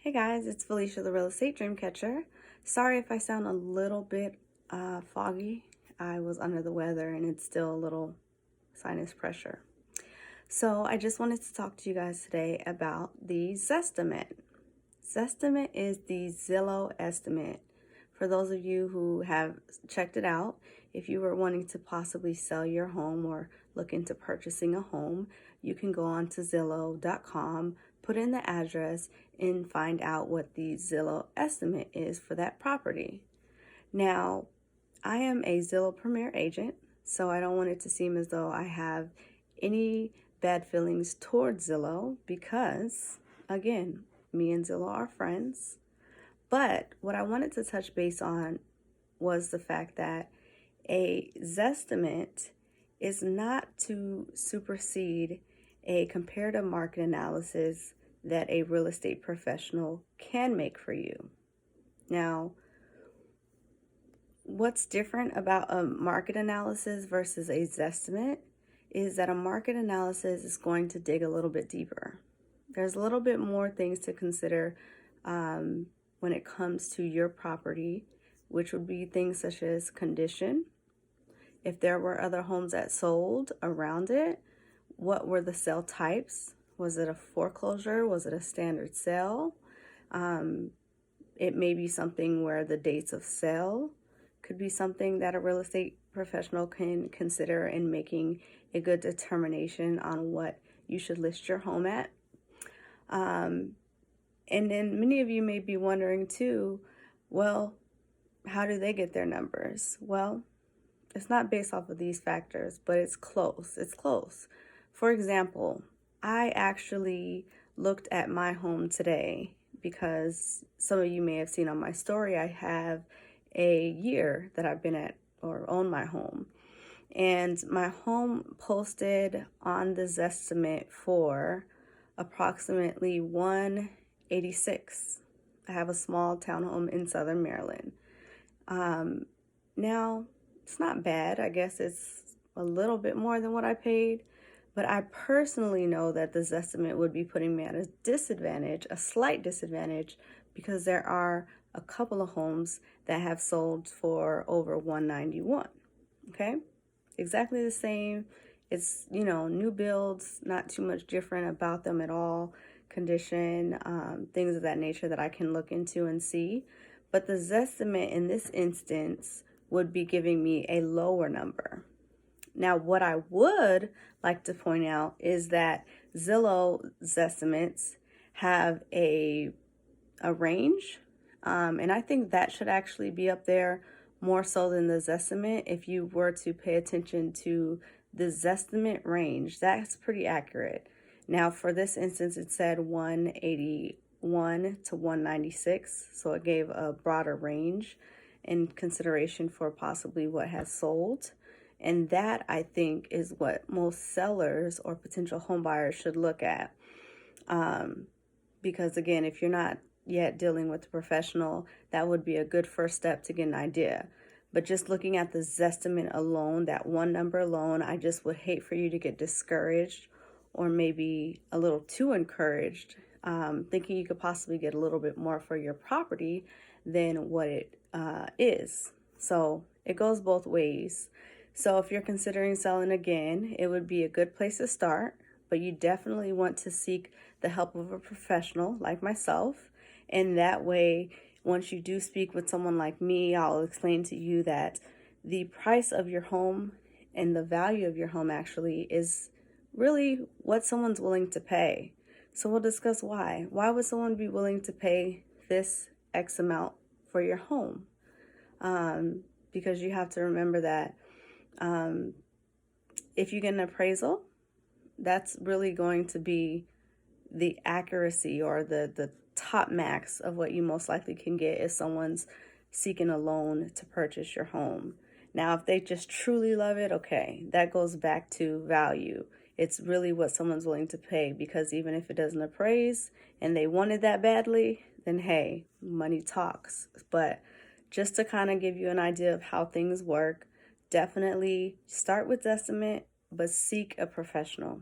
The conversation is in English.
Hey guys, it's Valeisha, the Real Estate Dreamcatcher. Sorry if I sound a little bit foggy. I was under the weather and it's still a little sinus pressure. So I just wanted to talk to you guys today about the Zestimate. Zestimate is the Zillow estimate. For those of you who have checked it out, if you were wanting to possibly sell your home or look into purchasing a home, you can go on to Zillow.com, put in the address, and find out what the Zillow estimate is for that property. Now, I am a Zillow Premier agent, so I don't want it to seem as though I have any bad feelings towards Zillow because, again, me and Zillow are friends. But what I wanted to touch base on was the fact that a Zestimate is not to supersede a comparative market analysis that a real estate professional can make for you. Now, what's different about a market analysis versus a Zestimate is that a market analysis is going to dig a little bit deeper. There's a little bit more things to consider when it comes to your property, which would be things such as condition. If there were other homes that sold around it, what were the sale types? Was it a foreclosure? Was it a standard sale? It may be something where the dates of sale could be something that a real estate professional can consider in making a good determination on what you should list your home at. And then many of you may be wondering too, well, how do they get their numbers? Well, it's not based off of these factors, but it's close. It's close. For example, I actually looked at my home today because some of you may have seen on my story, I have a year that I've been at or own my home. And my home posted on the Zestimate for approximately $186. I have a small townhome in Southern Maryland. Now, it's not bad. I guess it's a little bit more than what I paid, but I personally know that the Zestimate would be putting me at a disadvantage, a slight disadvantage, because there are a couple of homes that have sold for over $191. Okay, exactly the same. It's, new builds, not too much different about them at all. Condition, things of that nature that I can look into and see. But the Zestimate in this instance would be giving me a lower number. Now, what I would like to point out is that Zillow Zestimates have a range, and I think that should actually be up there more so than the Zestimate. If you were to pay attention to the Zestimate range, that's pretty accurate. Now, for this instance, it said 181 to 196, so it gave a broader range in consideration for possibly what has sold. And that, I think, is what most sellers or potential home buyers should look at. Because again, if you're not yet dealing with a professional, that would be a good first step to get an idea. But just looking at the Zestimate alone, that one number alone, I just would hate for you to get discouraged or maybe a little too encouraged, thinking you could possibly get a little bit more for your property than what it is. So it goes both ways. So if you're considering selling again, it would be a good place to start, but you definitely want to seek the help of a professional like myself. And that way, once you do speak with someone like me, I'll explain to you that the price of your home and the value of your home actually is really what someone's willing to pay. So we'll discuss why. Why would someone be willing to pay this X amount for your home? Because you have to remember that if you get an appraisal, that's really going to be the accuracy or the top max of what you most likely can get if someone's seeking a loan to purchase your home. Now, if they just truly love it, okay, that goes back to value. It's really what someone's willing to pay, because even if it doesn't appraise and they wanted that badly, then hey, money talks. But just to kind of give you an idea of how things work, definitely start with Zestimate, but seek a professional.